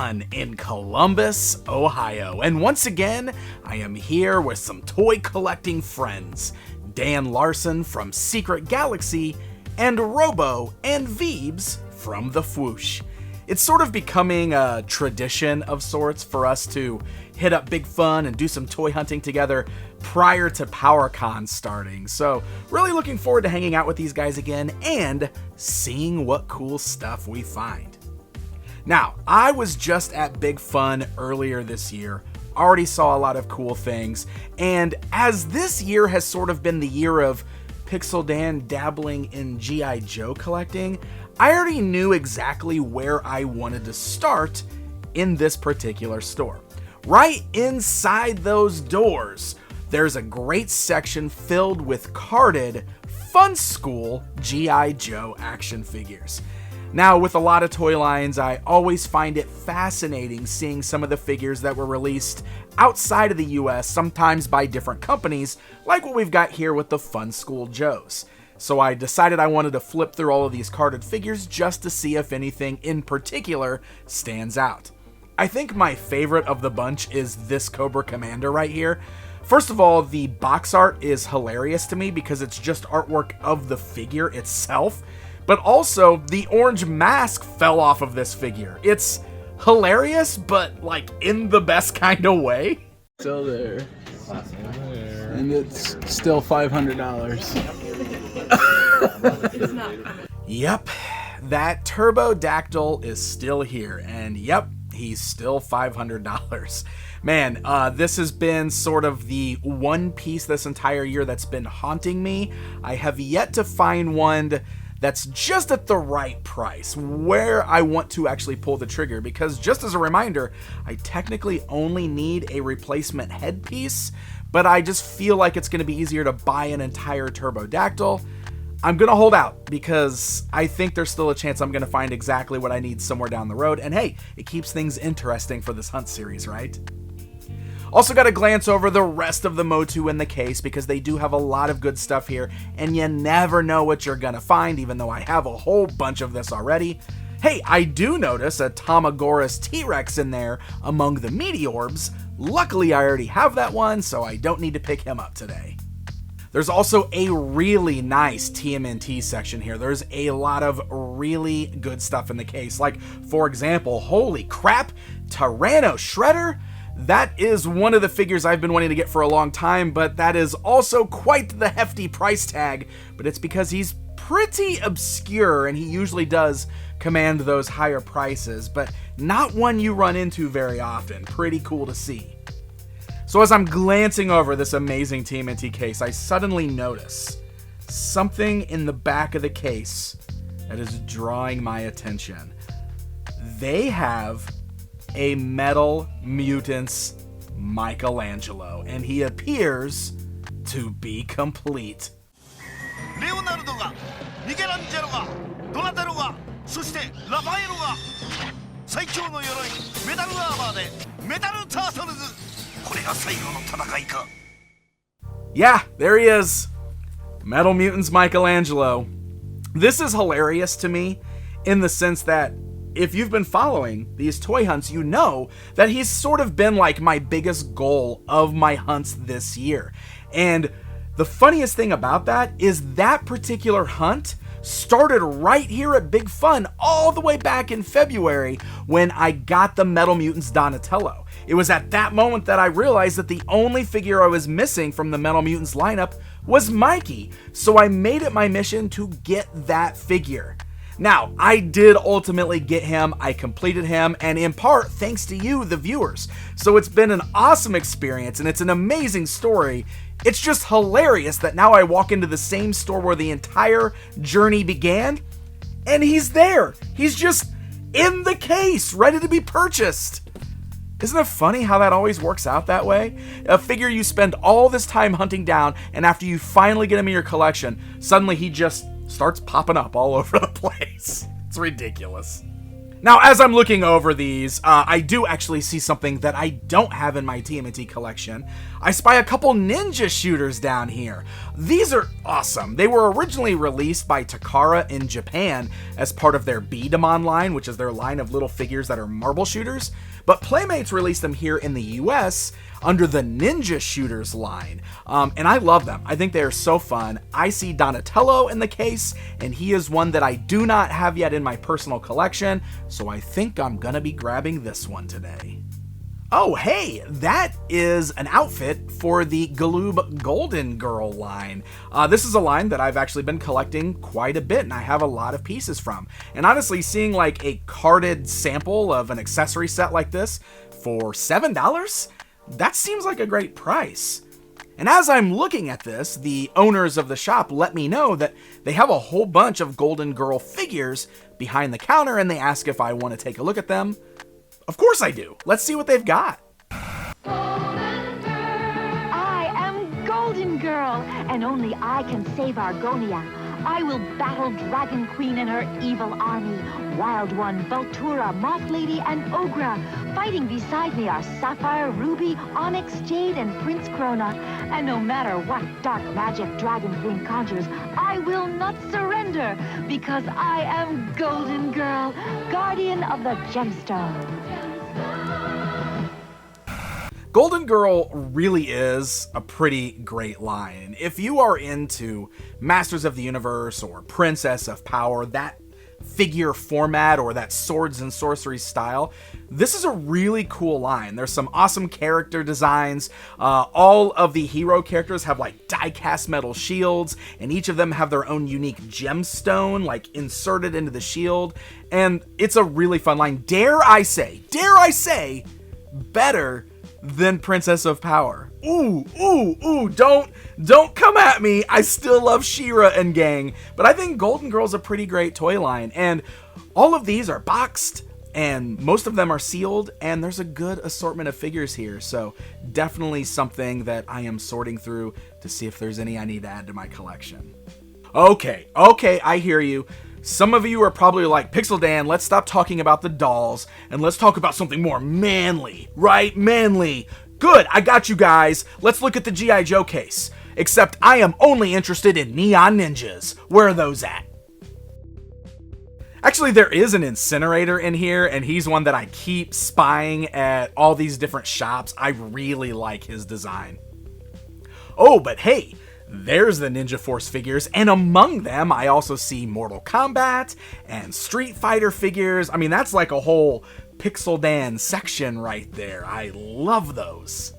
Fun in Columbus, Ohio. And once again, I am here with some toy collecting friends. Dan Larson from Secret Galaxy, and Robo and Veebs from The Fwoosh. It's sort of becoming a tradition of sorts for us to hit up Big Fun and do some toy hunting together prior to PowerCon starting. So really looking forward to hanging out with these guys again and seeing what cool stuff we find. Now, I was just at Big Fun earlier this year, already saw a lot of cool things, and as this year has sort of been the year of Pixel Dan dabbling in G.I. Joe collecting, I already knew exactly where I wanted to start in this particular store. Right inside those doors, there's a great section filled with carded Funskool G.I. Joe action figures. Now, with a lot of toy lines, I always find it fascinating seeing some of the figures that were released outside of the US, sometimes by different companies, like what we've got here with the Funskool Joes. So I decided I wanted to flip through all of these carded figures just to see if anything in particular stands out. I think my favorite of the bunch is this Cobra Commander right here. First of all, the box art is hilarious to me because it's just artwork of the figure itself. But also, the orange mask fell off of this figure. It's hilarious, but like in the best kind of way. Still there. And it's still $500. Yep, that Turbodactyl is still here. And yep, he's still $500. Man, this has been sort of the one piece this entire year that's been haunting me. I have yet to find one that's just at the right price, where I want to actually pull the trigger, because just as a reminder, I technically only need a replacement headpiece, but I just feel like it's going to be easier to buy an entire Turbodactyl. I'm going to hold out, because I think there's still a chance I'm going to find exactly what I need somewhere down the road, and hey, it keeps things interesting for this hunt series, right? Also got to glance over the rest of the Motu in the case because they do have a lot of good stuff here, and you never know what you're gonna find, even though I have a whole bunch of this already. Hey, I do notice a Tamagoras T-Rex in there among the Meteorbs. Luckily, I already have that one, so I don't need to pick him up today. There's also a really nice TMNT section here. There's a lot of really good stuff in the case. Like, for example, holy crap, Tyranno Shredder? That is one of the figures I've been wanting to get for a long time, but that is also quite the hefty price tag, but it's because he's pretty obscure and he usually does command those higher prices, but not one you run into very often. Pretty cool to see. So as I'm glancing over this amazing TMNT case, I suddenly notice something in the back of the case that is drawing my attention. They have a Metal Mutants Michelangelo, and he appears to be complete. Leonardo ga, Michelangelo ga, Donatello ga, そしてラファエロが最強の鎧メタルアーマーでメタルタートルズ。これが最後の戦いか。Yeah, there he is. Metal Mutants Michelangelo. This is hilarious to me in the sense that if you've been following these toy hunts, you know that he's sort of been like my biggest goal of my hunts this year. And the funniest thing about that is that particular hunt started right here at Big Fun all the way back in February when I got the Metal Mutants Donatello. It was at that moment that I realized that the only figure I was missing from the Metal Mutants lineup was Mikey. So I made it my mission to get that figure. Now, I did ultimately get him, I completed him, and in part thanks to you, the viewers. So it's been an awesome experience, and it's an amazing story. It's just hilarious that now I walk into the same store where the entire journey began, and he's there. He's just in the case, ready to be purchased. Isn't it funny how that always works out that way? A figure you spend all this time hunting down, and after you finally get him in your collection, suddenly he just starts popping up all over the place. It's ridiculous. Now, as I'm looking over these, I do actually see something that I don't have in my TMNT collection. I spy a couple ninja shooters down here. These are awesome. They were originally released by Takara in Japan as part of their Beedemon line, which is their line of little figures that are marble shooters. But Playmates released them here in the US under the Ninja Shooters line. And I love them. I think they are so fun. I see Donatello in the case, and he is one that I do not have yet in my personal collection, so I think I'm gonna be grabbing this one today. Oh, hey, that is an outfit for the Galoob Golden Girl line. This is a line that I've actually been collecting quite a bit, and I have a lot of pieces from. And honestly, seeing like a carded sample of an accessory set like this for $7, that seems like a great price. And as I'm looking at this, the owners of the shop let me know that they have a whole bunch of Golden Girl figures behind the counter, and they ask if I want to take a look at them. Of course I do. Let's see what they've got. I am Golden Girl, and only I can save Argonia. I will battle Dragon Queen and her evil army. Wild One, Voltura, Moth Lady, and Ogra. Fighting beside me are Sapphire, Ruby, Onyx, Jade, and Prince Krona. And no matter what dark magic Dragon Queen conjures, I will not surrender, because I am Golden Girl, guardian of the gemstone. Golden Girl really is a pretty great line. If you are into Masters of the Universe or Princess of Power, that figure format or that swords and sorcery style, this is a really cool line. There's some awesome character designs. All of the hero characters have like die-cast metal shields, and each of them have their own unique gemstone like inserted into the shield, and it's a really fun line. Dare I say, better than Princess of Power. Ooh, don't come at me. I still love She-Ra and gang, but I think Golden Girl's a pretty great toy line, and all of these are boxed, and most of them are sealed, and there's a good assortment of figures here, so definitely something that I am sorting through to see if there's any I need to add to my collection. Okay, I hear you. Some of you are probably like, Pixel Dan, let's stop talking about the dolls and let's talk about something more manly, right? Manly. Good, I got you guys. Let's look at the G.I. Joe case. Except I am only interested in Neon Ninjas. Where are those at? Actually, there is an incinerator in here, and he's one that I keep spying at all these different shops. I really like his design. Oh, but hey, there's the Ninja Force figures, and among them, I also see Mortal Kombat and Street Fighter figures. I mean, that's like a whole Pixel Dan section right there. I love those.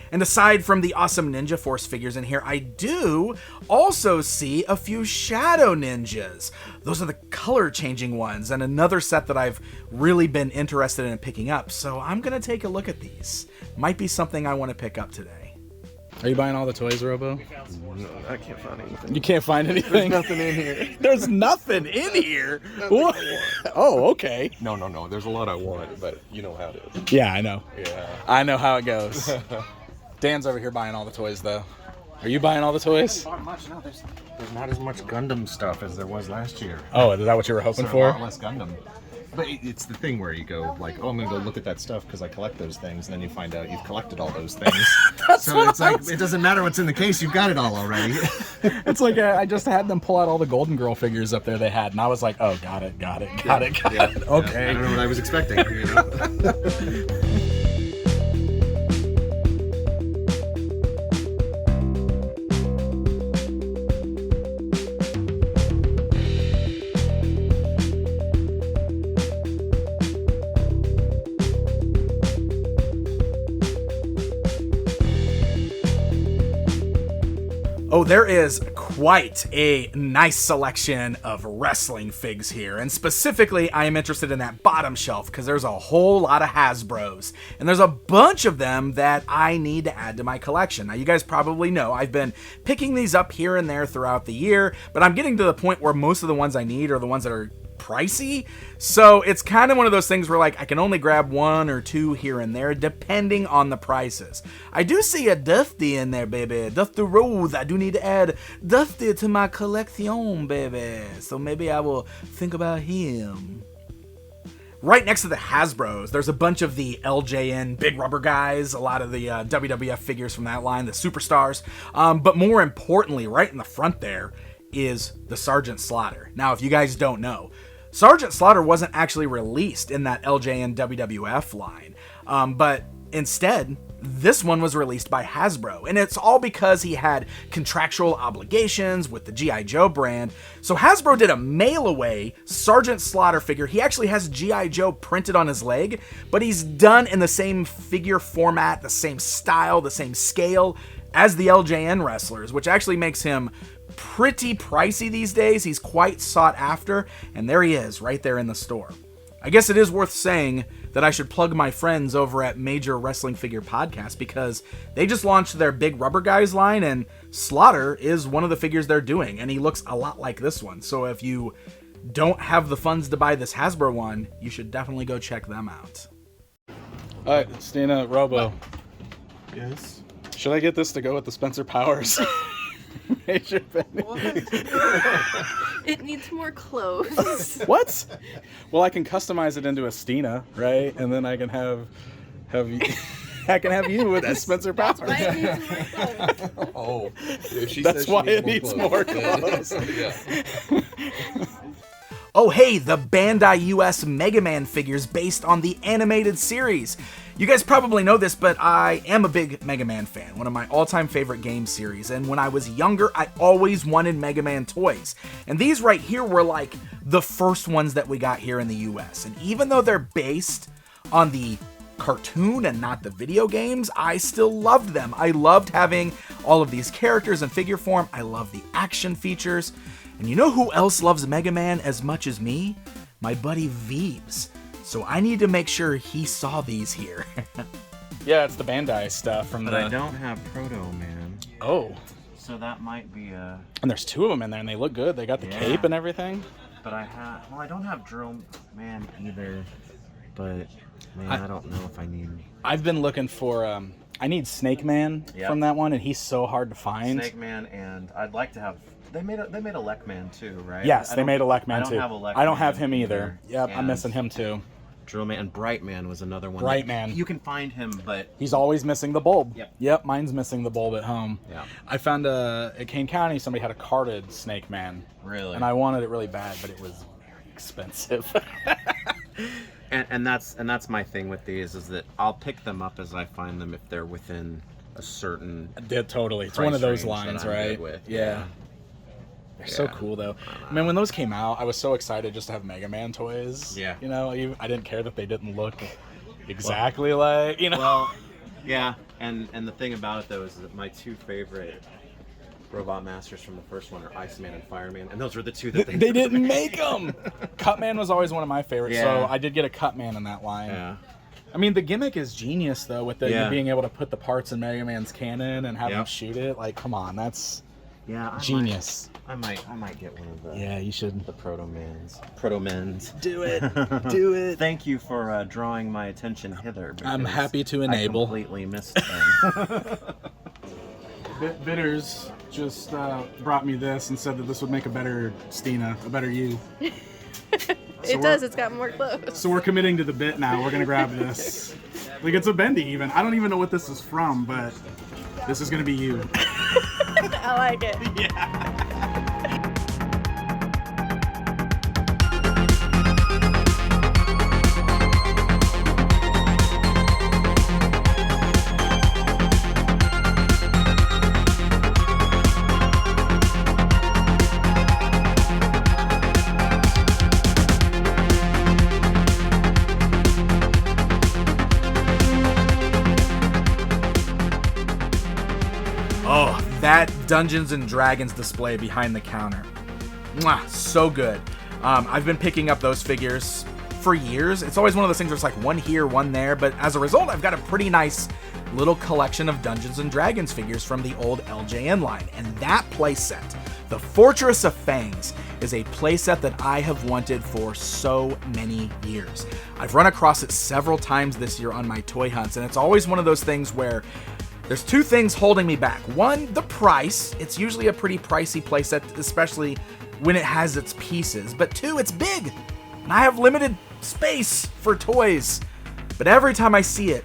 And aside from the awesome Ninja Force figures in here, I do also see a few Shadow Ninjas. Those are the color-changing ones, and another set that I've really been interested in picking up, so I'm going to take a look at these. Might be something I want to pick up today. Are you buying all the toys, Robo? No, I can't find anything. You can't find anything? There's nothing in here. There's nothing in here? What? Oh, okay. No. There's a lot I want, but you know how it is. Yeah, I know. Yeah. I know how it goes. Dan's over here buying all the toys, though. Are you buying all the toys? Not much. No, there's not as much Gundam stuff as there was last year. Oh, is that what you were hoping for? A lot less Gundam. But it's the thing where you go like, oh, I'm gonna go look at that stuff because I collect those things, and then you find out you've collected all those things. So it's like it doesn't matter what's in the case; you've got it all already. It's like I just had them pull out all the Golden Girl figures up there they had, and I was like, oh, got it. Okay. Yeah. I don't know what I was expecting. You know? Oh, there is quite a nice selection of wrestling figs here, and specifically I am interested in that bottom shelf because there's a whole lot of Hasbros, and there's a bunch of them that I need to add to my collection. Now, you guys probably know I've been picking these up here and there throughout the year, but I'm getting to the point where most of the ones I need are the ones that are pricey. So it's kind of one of those things where like I can only grab 1 or 2 here and there depending on the prices. I do see a Dusty in there, baby. Dusty Rose. I do need to add Dusty to my collection, baby. So maybe I will think about him. Right next to the Hasbros, there's a bunch of the LJN Big Rubber guys, a lot of the WWF figures from that line, the superstars. But more importantly, right in the front there is the Sergeant Slaughter. Now, if you guys don't know, Sergeant Slaughter wasn't actually released in that LJN WWF line, but instead, this one was released by Hasbro, and it's all because he had contractual obligations with the G.I. Joe brand. So Hasbro did a mail-away Sergeant Slaughter figure. He actually has G.I. Joe printed on his leg, but he's done in the same figure format, the same style, the same scale as the LJN wrestlers, which actually makes him pretty pricey these days. He's quite sought after, and there he is, right there in the store. I guess it is worth saying that I should plug my friends over at Major Wrestling Figure Podcast because they just launched their Big Rubber Guys line, and Slaughter is one of the figures they're doing, and he looks a lot like this one. So if you don't have the funds to buy this Hasbro one, you should definitely go check them out. Stina, Robo. Yes. Should I get this to go with the Spencer Powers? Major It needs more clothes. What? Well, I can customize it into a Stina, right? And then I can have you, I can have you with the Spencer Powers. Why it needs more clothes. Oh, That's why it needs more clothes. Yeah. Oh hey, the Bandai US Mega Man figures based on the animated series. You guys probably know this, but I am a big Mega Man fan, one of my all-time favorite game series, and when I was younger, I always wanted Mega Man toys. And these right here were like the first ones that we got here in the US, and even though they're based on the cartoon and not the video games, I still loved them. I loved having all of these characters in figure form. I love the action features. And you know who else loves Mega Man as much as me? My buddy Veebs. So I need to make sure he saw these here. Yeah, it's the Bandai stuff from But the... I don't have Proto Man, Oh. so that might be a. And there's 2 of them in there, and they look good. They got the Yeah. cape and everything. But I have. Well, I don't have Drill Man either. But man, I don't know if I need I've been looking for... I need Snake Man Yep. from that one, and he's so hard to find. Snake Man, and I'd like to have. They made a Lek Man too, right? Yes, I they don't- made a Lek I Man don't too. have a Lek I don't Man have him either. Yep, I'm And missing him too. Drill Man and Bright Man was another one. Bright that- Man. You can find him, but He's always missing the bulb. Yep. Mine's missing the bulb at home. Yeah. I found at Kane County somebody had a carded Snake Man. Really? And I wanted it really bad, but it was very expensive. and that's my thing with these is that I'll pick them up as I find them if they're within a certain. Yeah, totally. It's price one of those range that lines, I'm good right? with. Yeah. They're so Yeah. cool though. I mean, when those came out, I was so excited just to have Mega Man toys. Yeah. You know, I didn't care that they didn't look exactly like, you know. Well, yeah, and the thing about it though is that my 2 favorite Robot Masters from the first one are Iceman and Fireman, and those were the 2 that They didn't make them. Cutman was always one of my favorites, so Yeah. I did get a Cutman in that line. Yeah. I mean, the gimmick is genius though, with the Yeah. you being able to put the parts in Mega Man's cannon and have him Yep. shoot it. Like, come on, that's Yeah. genius. I might get one of the. Yeah, you should. The Proto-Mens. Do it. Do it. Thank you for drawing my attention hither. I'm because happy to I enable. completely missed them. Bitters just brought me this and said that this would make a better Stina, a better you. It does. It's got more clothes. So we're committing to the bit now. We're gonna grab this. Like, it's a bendy even. I don't even know what this is from, but this is gonna be you. I like it. Oh, that Dungeons and Dragons display behind the counter. Mwah, so good. I've been picking up those figures for years. It's always one of those things where it's like one here, one there, but as a result, I've got a pretty nice little collection of Dungeons and Dragons figures from the old LJN line. And that playset, the Fortress of Fangs, is a playset that I have wanted for so many years. I've run across it several times this year on my toy hunts, and it's always one of those things where there's two things holding me back. One, the price. It's usually a pretty pricey playset, especially when it has its pieces. But two, it's big, and I have limited space for toys. But every time I see it,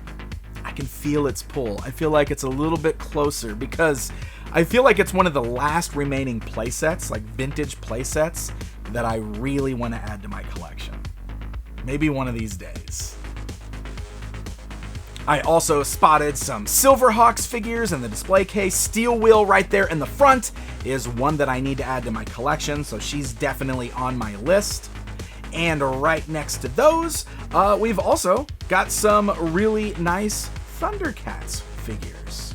I can feel its pull. I feel like it's a little bit closer because I feel like it's one of the last remaining playsets, like vintage playsets, that I really want to add to my collection. Maybe one of these days. I also spotted some Silverhawks figures in the display case. Steel Wheel right there in the front is one that I need to add to my collection, so she's definitely on my list. And right next to those, we've also got some really nice Thundercats figures.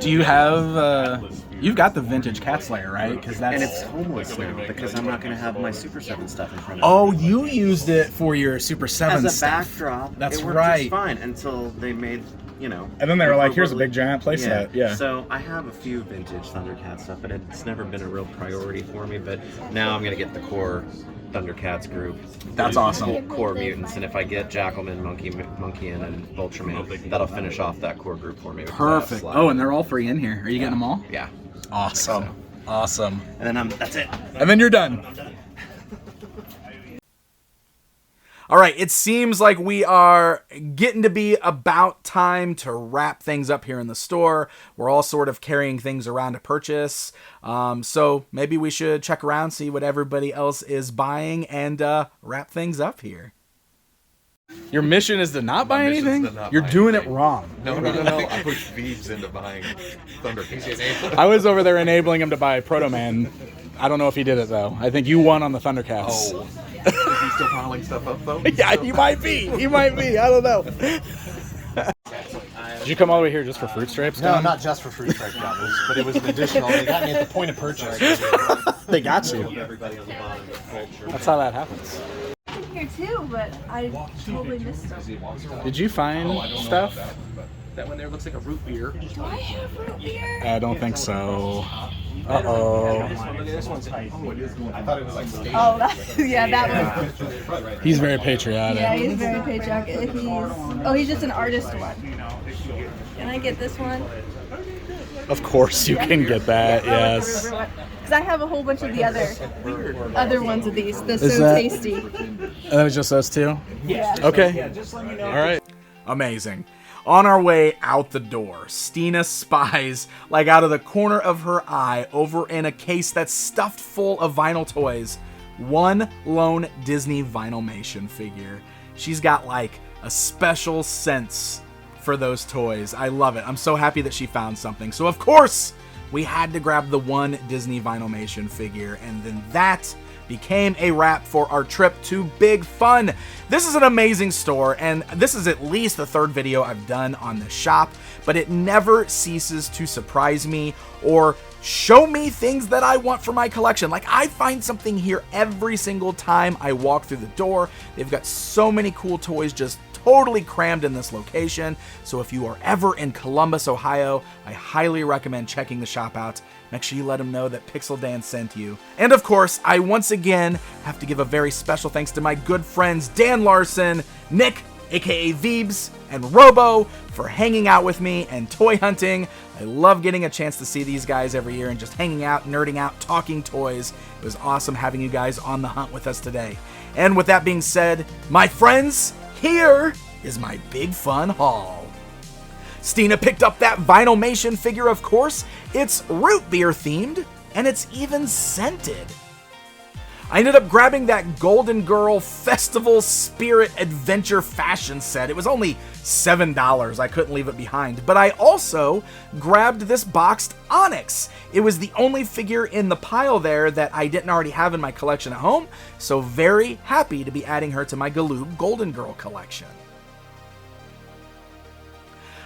Do you have, you've got the vintage Cat Slayer, right? Because that's... And it's homeless now because I'm not going to have my Super 7 stuff in front of me. Oh, you used it for your Super 7 As a stuff. backdrop, That's it worked right. just fine until they made, you know... And then they were like, here's a big giant playset. Yeah. So I have a few vintage Thundercat stuff, but it's never been a real priority for me. But now I'm going to get the core Thundercats group. That's awesome. Core mutants, and if I get Jackalman, Monkey-In, and Ultraman, that'll finish off that core group for me. With Perfect. slide. Oh, and they're all free in here. Are you getting them all? Yeah. Awesome. Awesome. And then that's it. And then you're done. All right, it seems like we are getting to be about time to wrap things up here in the store. We're all sort of carrying things around to purchase. So maybe we should check around, see what everybody else is buying, and wrap things up here. Your mission is to not buy anything? You're doing it wrong. No. I pushed Veebs into buying Thundercats. I was over there enabling him to buy Proto Man. I don't know if he did it, though. I think you won on the Thundercats. Oh. Is he still piling stuff up, though? Yeah, you might be. You might be. I don't know. Did you come all the way here just for fruit stripes? No, Don? not just for fruit stripe goggles, but it was an additional. They got me at the point of purchase. They got you. Everybody on the bottom. That's how that happens. Here too, but I totally missed them. Did you find stuff? That one there looks like a root beer. Do I have root beer? I don't think so. Uh-oh. This one's tight. I thought it was like stage. Oh, yeah, that one. He's very patriotic. Yeah, he's very patriotic. He's just an artist one. Can I get this one? Of course you can get that, yes. Because I have a whole bunch of the other ones of these. They're Is so that- tasty. And that was just those two? Yeah. Okay. All right. Amazing. On our way out the door, Stina spies, like out of the corner of her eye, over in a case that's stuffed full of vinyl toys, one lone Disney Vinylmation figure. She's got like a special sense for those toys. I love it. I'm so happy that she found something. So of course, we had to grab the one Disney Vinylmation figure, and then that became a wrap for our trip to Big Fun. This is an amazing store, and this is at least the third video I've done on the shop, but it never ceases to surprise me or show me things that I want for my collection. Like, I find something here every single time I walk through the door. They've got so many cool toys just totally crammed in this location. So if you are ever in Columbus, Ohio, I highly recommend checking the shop out. Make sure you let them know that Pixel Dan sent you. And of course, I once again have to give a very special thanks to my good friends Dan Larson, Nick, aka Veebs, and Robo for hanging out with me and toy hunting. I love getting a chance to see these guys every year and just hanging out, nerding out, talking toys. It was awesome having you guys on the hunt with us today. And with that being said, my friends, here is my Big Fun haul. Stina picked up that Vinylmation figure, of course. It's root beer themed, and it's even scented. I ended up grabbing that Golden Girl Festival Spirit Adventure fashion set. It was only $7. I couldn't leave it behind. But I also grabbed this boxed Onyx. It was the only figure in the pile there that I didn't already have in my collection at home, so very happy to be adding her to my Galoob Golden Girl collection.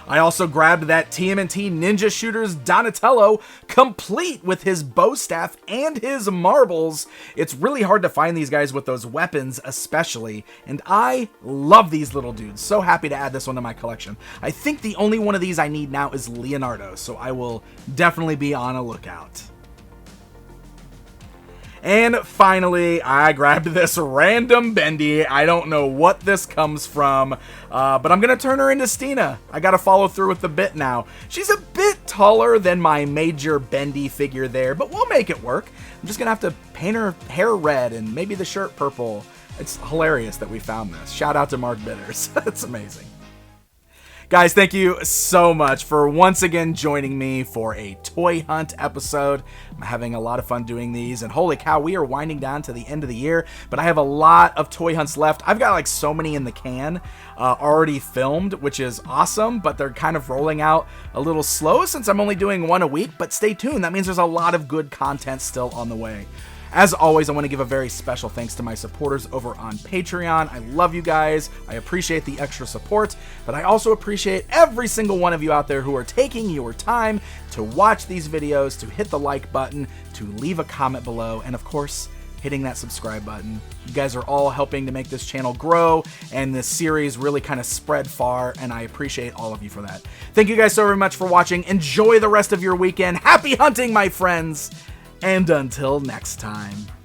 I also grabbed that TMNT Ninja Shooters Donatello, complete with his bow staff and his marbles. It's really hard to find these guys with those weapons especially, and I love these little dudes. So happy to add this one to my collection. I think the only one of these I need now is Leonardo, so I will definitely be on a lookout. And finally, I grabbed this random bendy. I don't know what this comes from, but I'm going to turn her into Stina. I got to follow through with the bit now. She's a bit taller than my major bendy figure there, but we'll make it work. I'm just going to have to paint her hair red and maybe the shirt purple. It's hilarious that we found this. Shout out to Mark Bitters. It's amazing. Guys, thank you so much for once again joining me for a toy hunt episode. I'm having a lot of fun doing these, and holy cow, we are winding down to the end of the year, but I have a lot of toy hunts left. I've got like so many in the can already filmed, which is awesome, but they're kind of rolling out a little slow since I'm only doing one a week, but stay tuned. That means there's a lot of good content still on the way. As always, I want to give a very special thanks to my supporters over on Patreon. I love you guys. I appreciate the extra support, but I also appreciate every single one of you out there who are taking your time to watch these videos, to hit the like button, to leave a comment below, and of course, hitting that subscribe button. You guys are all helping to make this channel grow and this series really kind of spread far, and I appreciate all of you for that. Thank you guys so very much for watching. Enjoy the rest of your weekend. Happy hunting, my friends! And until next time.